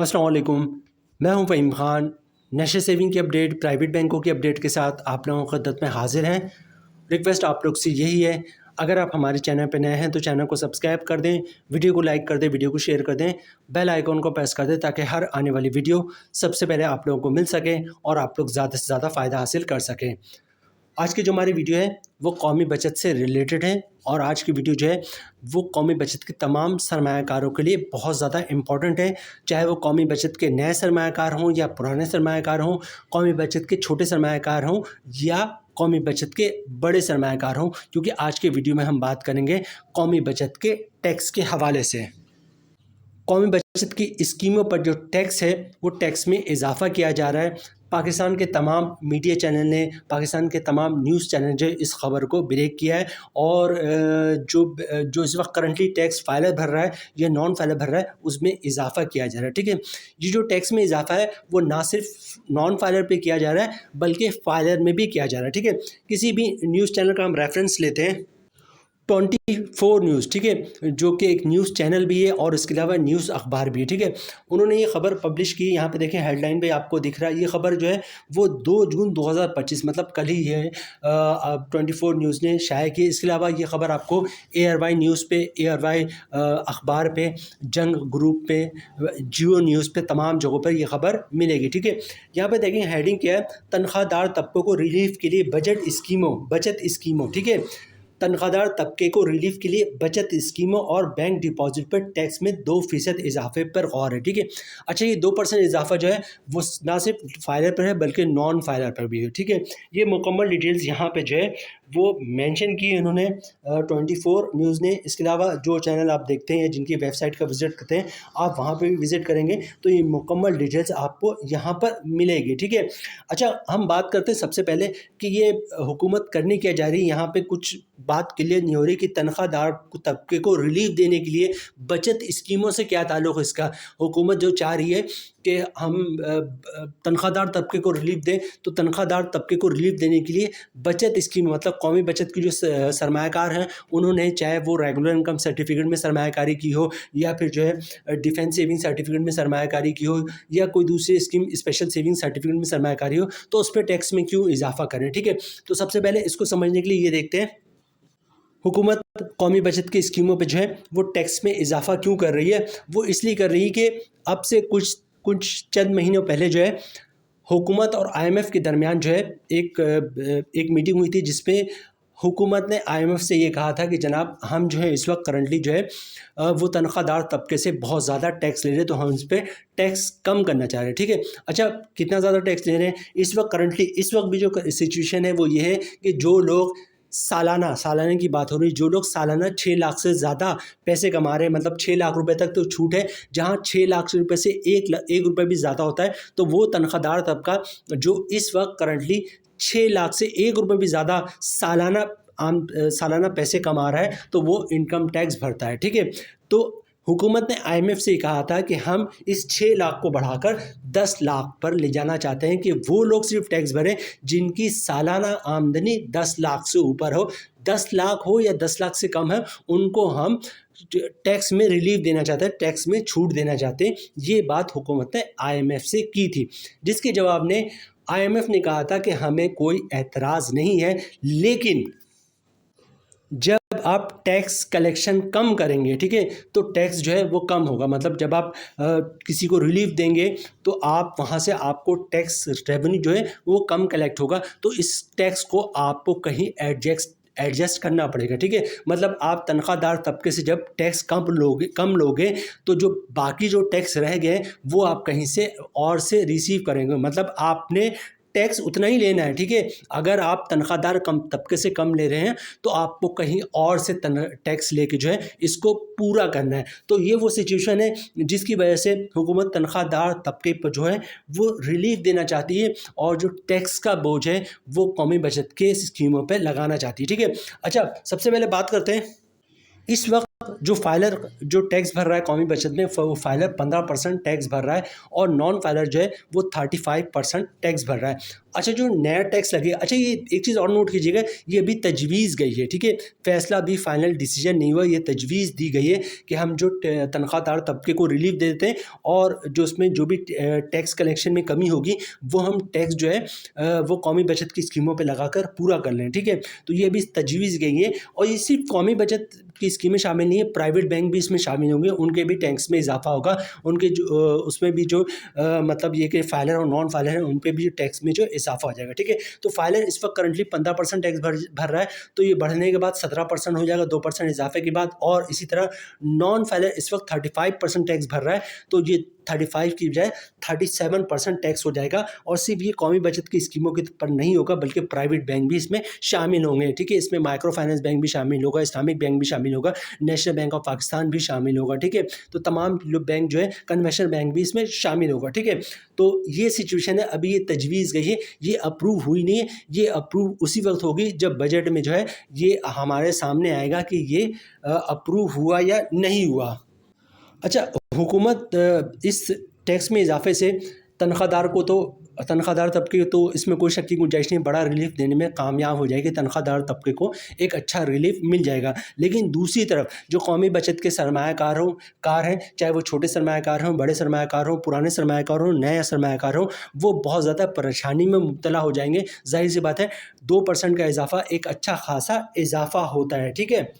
अस्सलाम वालेकुम। मैं हूं फ़हीम ख़ान। नेशनल सेविंग की अपडेट, प्राइवेट बैंकों की अपडेट के साथ आप लोगों की खिदमत में हाज़िर हैं। रिक्वेस्ट आप लोग से यही है, अगर आप हमारे चैनल पर नए हैं तो चैनल को सब्सक्राइब कर दें, वीडियो को लाइक कर दें, वीडियो को शेयर कर दें, बेल आइकन को प्रेस कर दें ताकि हर आने वाली वीडियो सबसे पहले आप लोगों को मिल सके और आप लोग ज़्यादा से ज़्यादा फ़ायदा हासिल कर सकें। आज की जो हमारी वीडियो है वो कौमी बचत से रिलेटेड है और आज की वीडियो जो है वो कौमी बचत के तमाम सरमायाकारों के लिए बहुत ज़्यादा इम्पॉर्टेंट है। चाहे वो कौमी बचत के नए सरमायाकार हों या पुराने सरमायाकार हों, कौमी बचत के छोटे सरमायाकार हों या कौमी बचत के बड़े सरमायाकार हों, क्योंकि आज के वीडियो में हम बात करेंगे कौमी बचत के टैक्स के हवाले से। कौमी बचत की स्कीमों पर जो टैक्स है वो टैक्स में इजाफ़ा किया जा रहा है। पाकिस्तान के तमाम मीडिया चैनल ने, पाकिस्तान के तमाम न्यूज़ चैनल जो इस ख़बर को ब्रेक किया है और जो इस वक्त करंटली टैक्स फाइलर भर रहा है या नॉन फाइलर भर रहा है उसमें इजाफ़ा किया जा रहा है। ठीक है, ये जो टैक्स में इजाफ़ा है वो ना सिर्फ नॉन फाइलर पे किया जा रहा है बल्कि फाइलर में भी किया जा रहा है। ठीक है, किसी भी न्यूज़ चैनल का हम रेफरेंस लेते हैं 24 न्यूज़, ठीक है, जो कि एक न्यूज़ चैनल भी है और इसके अलावा न्यूज़ अखबार भी है। ठीक है, उन्होंने ये खबर पब्लिश की, यहाँ पे देखें हेडलाइन पे आपको दिख रहा है। ये खबर जो है वो 2 जून 2025 मतलब कल ही है 24 न्यूज़ ने शाया की। इसके अलावा ये खबर आपको ARY न्यूज़ पे, ARY अखबार पे, जंग ग्रुप पे, जियो न्यूज़ पे, तमाम जगहों पर ये खबर मिलेगी। ठीक है, यहाँ पे देखें हेडिंग क्या है, तनख्वाहदार तबकों को रिलीफ के लिए बचत स्कीमों। ठीक है, तनख्वाहदार तबके को रिलीफ के लिए बचत स्कीमों और बैंक डिपॉजिट पर टैक्स में 2% इजाफे पर गौर है। ठीक है, अच्छा ये 2% इजाफा जो है वो ना सिर्फ फाइलर पर है बल्कि नॉन फाइलर पर भी है। ठीक है, ये मुकम्मल डिटेल्स यहाँ पे जो है वो मेंशन की इन्होंने 24 न्यूज़ ने। इसके अलावा जो चैनल आप देखते हैं जिनकी वेबसाइट का विज़िट करते हैं आप वहाँ पे भी विज़िट करेंगे तो ये मुकम्मल डिटेल्स आपको यहाँ पर मिलेगी। ठीक है, अच्छा हम बात करते हैं सबसे पहले कि ये हुकूमत करनी क्या जा रही है। यहाँ पे कुछ बात क्लियर नहीं हो रही कि तनख्वाहदार तबके को रिलीफ देने के लिए बचत स्कीमों से क्या ताल्लुक़ है इसका। हुकूमत जो चाह रही है कि हम तनख्वाहदार तबके को रिलीफ दें, तो तनख्वाहदार तबके को रिलीफ देने के लिए बचत स्कीम मतलब कौमी बचत की जो सरमायाकार हैं उन्होंने चाहे वो रेगुलर इनकम सर्टिफिकेट में सरमायाकारी की हो या फिर जो है डिफेंस सेविंग सर्टिफिकेट में सरमायाकारी की हो या कोई दूसरी स्कीम स्पेशल सेविंग सर्टिफिकेट में सरमायाकारी हो, तो उस पर टैक्स में क्यों इजाफा करें। ठीक है, तो सबसे पहले इसको समझने के लिए ये देखते हैं हुकूमत कौमी बचत की स्कीमों पे जो है वो टैक्स में इजाफा क्यों कर रही है। वो इसलिए कर रही है कि अब से कुछ चंद महीनों पहले जो है हुकूमत और IMF के दरमियान जो है एक मीटिंग हुई थी जिसपे हुकूमत ने IMF से ये कहा था कि जनाब हम जो है इस वक्त करंटली जो है वो तनख्वाहदार तबके से बहुत ज़्यादा टैक्स ले रहे हैं, तो हम इस पर टैक्स कम करना चाह रहे हैं। ठीक है, अच्छा कितना ज़्यादा टैक्स ले रहे हैं इस वक्त करंटली, इस वक्त भी जो सिचुएशन है वो ये है कि जो लोग सालाना की बात हो रही, जो लोग सालाना 6 लाख से ज़्यादा पैसे कमा रहे हैं, मतलब 6 लाख रुपए तक तो छूट है, जहां 6 लाख रुपए से 1 रुपये भी ज़्यादा होता है तो वो तनख्वाहदार तबका जो इस वक्त करंटली 6 लाख से 1 रुपये भी ज़्यादा सालाना पैसे कमा रहा है तो वो इनकम टैक्स भरता है। ठीक है, तो हुकूमत ने IMF से कहा था कि हम इस 6 लाख को बढ़ाकर 10 लाख पर ले जाना चाहते हैं कि वो लोग सिर्फ टैक्स भरें जिनकी सालाना आमदनी 10 लाख से ऊपर हो। 10 लाख हो या 10 लाख से कम है उनको हम टैक्स में रिलीफ देना चाहते हैं, टैक्स में छूट देना चाहते हैं। ये बात हुकूमत ने IMF से की थी, जिसके जवाब में IMF ने कहा था कि हमें कोई एतराज़ नहीं है, लेकिन जब आप टैक्स कलेक्शन कम करेंगे, ठीक है, तो टैक्स जो है वो कम होगा। मतलब जब आप किसी को रिलीफ देंगे तो आप वहाँ से आपको टैक्स रेवेन्यू जो है वो कम कलेक्ट होगा, तो इस टैक्स को आपको कहीं एडजस्ट करना पड़ेगा। ठीक है, मतलब आप तनख्वाहदार तबके से जब टैक्स कम लोगे तो जो बाकी जो टैक्स रह गए वो आप कहीं से और से रिसीव करेंगे, मतलब आपने टैक्स उतना ही लेना है। ठीक है, अगर आप तनख्वाहदार तबके से कम ले रहे हैं तो आपको कहीं और से टैक्स लेके जो है इसको पूरा करना है। तो ये वो सिचुएशन है जिसकी वजह से हुकूमत तनख्वाहदार तबके पर जो है वो रिलीफ देना चाहती है और जो टैक्स का बोझ है वो कौमी बचत के स्कीमों पर लगाना चाहती है। ठीक है, अच्छा सबसे पहले बात करते हैं इस वक्त जो फाइलर जो टैक्स भर रहा है कौमी बचत में, वो फाइलर 15% टैक्स भर रहा है और नॉन फाइलर जो है वो 35% टैक्स भर रहा है। अच्छा, जो नया टैक्स लगेगा, अच्छा ये एक चीज़ और नोट कीजिएगा, ये अभी तजवीज़ गई है, ठीक है, फैसला अभी फाइनल डिसीजन नहीं हुआ, ये तजवीज़ दी गई है कि हम जो तनख्वाहदार तबके को रिलीफ दे देते हैं और जो उसमें जो भी टैक्स कलेक्शन में कमी होगी वो हम टैक्स जो है वो कौमी बचत की स्कीमों पे लगाकर पूरा कर लें, ठीक है। तो ये अभी तजवीज़ गई है और ये सिर्फ कौमी बचत की स्कीमें शामिल नहीं है, प्राइवेट बैंक भी इसमें शामिल होंगे, उनके भी टैक्स में इजाफा होगा, उनके जो उसमें भी जो मतलब ये कि फाइलर और नॉन फाइलर हैं उन पे भी टैक्स में जो इजाफा हो जाएगा, ठीक है। तो फाइलर इस वक्त करंटली 15% टैक्स भर रहा है, तो ये बढ़ने के बाद 17% हो जाएगा 2% इजाफे के बाद, और इसी तरह नॉन फाइलर इस वक्त 35% टैक्स भर रहा है, तो ये 35 की बजाय 37% टैक्स हो जाएगा। और सिर्फ ये कौमी बचत की स्कीमों के पर नहीं होगा बल्कि प्राइवेट बैंक भी इसमें शामिल होंगे, ठीक है। इसमें माइक्रो फाइनेंस बैंक भी शामिल होगा, इस्लामिक बैंक भी शामिल होगा, नेशनल बैंक ऑफ पाकिस्तान भी शामिल होगा, ठीक है। तो तमाम बैंक जो है, कन्वेंशनल बैंक भी इसमें शामिल होगा, ठीक है। तो ये सिचुएशन है, अभी ये तजवीज़ गई है, ये अप्रूव हुई नहीं है, ये अप्रूव उसी वक्त होगी जब बजट में जो है ये हमारे सामने आएगा कि ये अप्रूव हुआ या नहीं हुआ। अच्छा, हुकूमत इस टैक्स में इजाफे से तनख्वाहदार तबके तो इसमें कोई शक की गुंजाइश नहीं, बड़ा रिलीफ देने में कामयाब हो जाएगी, तनख्वाहदार तबके को एक अच्छा रिलीफ मिल जाएगा। लेकिन दूसरी तरफ जो कौमी बचत के सरमायाकार हैं, चाहे वो छोटे सरमायाकार हों, बड़े सरमायाकार हों, पुराने सरमायाकार हों, नए सरमायाकार हों, वो बहुत ज़्यादा परेशानी में मुब्तला हो जाएंगे। जाहिर सी बात है, 2% का इजाफा एक अच्छा खासा इजाफा होता है, ठीक है।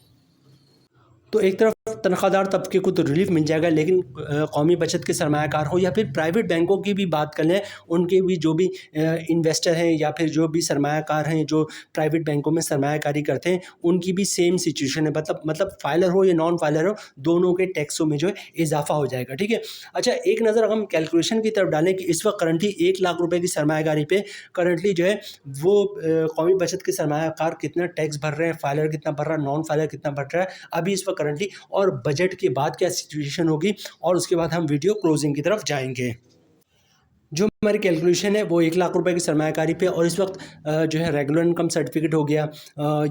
तो एक तरफ तनख्वाहदार तबके को तो रिलीफ मिल जाएगा, लेकिन कौमी बचत के सरमायाकार हो या फिर प्राइवेट बैंकों की भी बात कर लें, उनके भी जो भी इन्वेस्टर हैं या फिर जो भी सरमायाकार हैं जो प्राइवेट बैंकों में सरमायाकारी करते हैं, उनकी भी सेम सिचुएशन है, मतलब फाइलर हो या नॉन फाइलर हो, दोनों के टैक्सों में जो है इजाफा हो जाएगा, ठीक है। अच्छा, एक नज़र हम कैलकुलेशन की तरफ डालें कि इस वक्त करंटली 1 लाख रुपये की सरमायाकारी पे करंटली जो है वो कौमी बचत के सरमायाकार कितना टैक्स भर रहे हैं, फाइलर कितना भर रहा है, नॉन फाइलर कितना भर रहा है अभी इस वक्त करंटली, और बजट के बाद क्या सिचुएशन होगी, और उसके बाद हम वीडियो क्लोजिंग की तरफ जाएंगे। जो हमारी कैलकुलेशन है वो 1 लाख रुपए की सरमायाकारी पे, और इस वक्त जो है रेगुलर इनकम सर्टिफिकेट हो गया,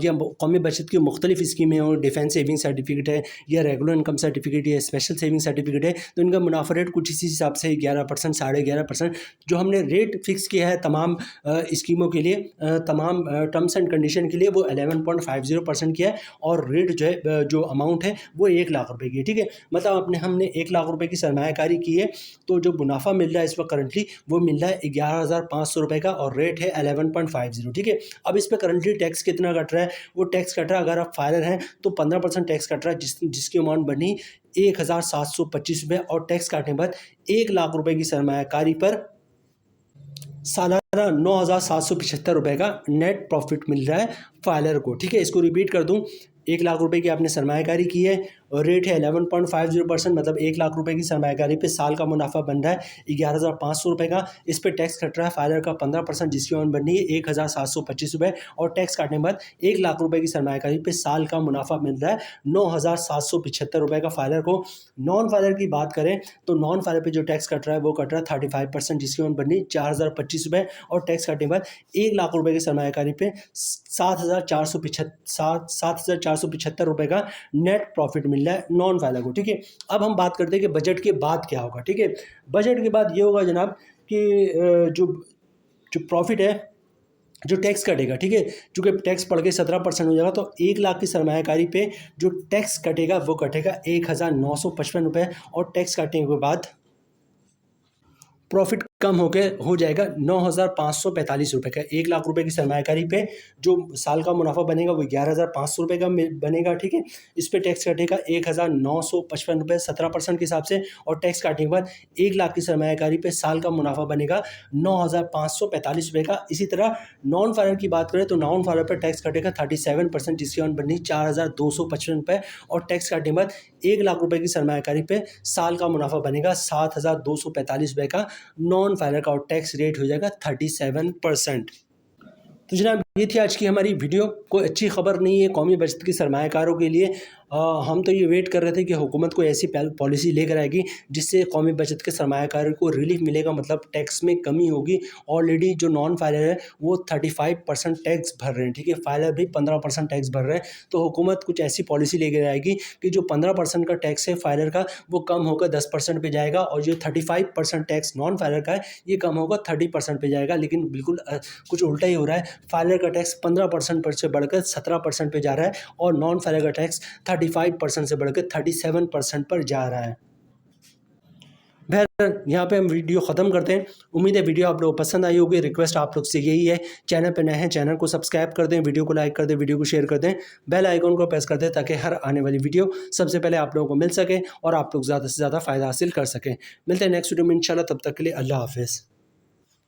या कौमी बचत की मुख्तलिफ स्कीमें हो, डिफेंस सेविंग सर्टिफिकेट है या रेगुलर इनकम सर्टिफिकेट या स्पेशल सेविंग सर्टिफिकेट है, तो इनका मुनाफा रेट कुछ इसी हिसाब से 11%, 11.5%, जो हमने रेट फिक्स किया है तमाम स्कीमों के लिए, तमाम टर्म्स एंड कंडीशन के लिए, वो 11.50% किया है, और रेट जो है जो अमाउंट है वो 1 लाख रुपये की है, ठीक है। मतलब हमने 1 लाख रुपये की सरमायाकारी की है, तो जो मुनाफा मिल रहा है इस वक्त करंटली वो मिल रहा है 11,500 रुपये का, और रेट है 11.50, ठीक है। अब इस पे करंटली टैक्स कितना कट रहा है, वो टैक्स कट रहा है, अगर आप फाइलर हैं तो 15% टैक्स कट रहा है, जिसकी अमाउंट बनी 1,725 रुपये, और टैक्स काटने के बाद 1 लाख रुपये की सरमायाकारी पर सालाना 9,775 रुपये का नेट प्रॉफिट मिल रहा है फाइलर को, ठीक है। इसको रिपीट कर दूं, 1 लाख रुपए की आपने सरमायाकारी की है और रेट है 11.50%, मतलब 1 लाख रुपए की सरमायाकारी पे साल का मुनाफा बन रहा है 11,500 रुपये का। इस पे टैक्स कट रहा है फाइलर का 15%, जिसकी अमाउंट बननी है 1,725 रुपये, और टैक्स काटने के बाद 1 लाख रुपए की सरमायाकारी पे साल का मुनाफा मिल रहा है 9,775 रुपये का फाइलर को। नॉन फाइलर की बात करें तो नॉन फाइलर पे जो टैक्स कट रहा है वो कट रहा है 35%, जिसकी अमाउंट बननी 4,025 रुपये, और टैक्स काटने के बाद 1 लाख रुपये की सरमायाकारी पे 7,475 रुपये का नेट प्रॉफिट मिल रहा है नॉन फाइलर को, ठीक है। अब हम बात करते हैं कि बजट के बाद क्या होगा, ठीक है। बजट के बाद ये होगा जनाब कि जो प्रॉफिट है, जो टैक्स कटेगा, ठीक है, चूँकि टैक्स बढ़ के 17% हो जाएगा, तो 1 लाख की सरमायाकारी पे जो टैक्स कटेगा वो कटेगा 1,955 रुपये, और टैक्स काटने के बाद प्रॉफिट कम हो जाएगा 9,545 रुपये का। 1 लाख रुपए की सरमायाकारी पे जो साल का मुनाफा बनेगा वो 11,500 रुपये का बनेगा, ठीक है। इस पे टैक्स कटेगा 1,955 रुपये 17% के हिसाब से, और टैक्स काटने के बाद 1 लाख की सरमायाकारी पे साल का मुनाफा बनेगा 9,545 रुपये का। इसी तरह नॉन फाइलर की बात करें तो नॉन फाइलर पर टैक्स कटेगा 37%, जिसकी अमाउंट बननी 4,255 रुपये, और टैक्स काटने के बाद 1 लाख रुपये की सरमायाकारी पे साल का मुनाफा बनेगा 7,245 रुपये का। नॉन फाइलर का और टैक्स रेट हो जाएगा 37%। तो जनाब ये थी आज की हमारी वीडियो। कोई अच्छी खबर नहीं है कौमी बचत की सरमायाकारों के लिए। हम तो ये वेट कर रहे थे कि हुकूमत कोई ऐसी पॉलिसी लेकर आएगी जिससे कौमी बचत के सरमायाकारी को रिलीफ मिलेगा, मतलब टैक्स में कमी होगी। ऑलरेडी जो नॉन फाइलर है वो 35% टैक्स भर रहे हैं, ठीक है, फाइलर भी 15% टैक्स भर रहे हैं। तो हुकूमत कुछ ऐसी पॉलिसी लेकर आएगी कि जो 15% का टैक्स है फाइलर का वो कम होकर 10% पे जाएगा, और जो 35% टैक्स नॉन फाइलर का है ये कम होकर 30% पे जाएगा। लेकिन बिल्कुल कुछ उल्टा ही हो रहा है, फाइलर का टैक्स 15% पर से बढ़कर 17% पे जा रहा है, और नॉन फाइलर का टैक्स 35% से बढ़कर 37% पर जा रहा है। बहरहाल यहाँ पे हम वीडियो ख़त्म करते हैं। उम्मीद है वीडियो आप लोग को पसंद आई होगी। रिक्वेस्ट आप लोग से यही है, चैनल पे नए हैं चैनल को सब्सक्राइब कर दें, वीडियो को लाइक कर दें, वीडियो को शेयर कर दें, बेल आइकन को प्रेस कर दें ताकि हर आने वाली वीडियो सबसे पहले आप लोगों को मिल सके और आप लोग ज़्यादा से ज़्यादा फ़ायदा हासिल कर सकें। मिलते हैं नेक्स्ट वीडियो में इंशाल्लाह, तब तक के लिए अल्लाह हाफ़िज़।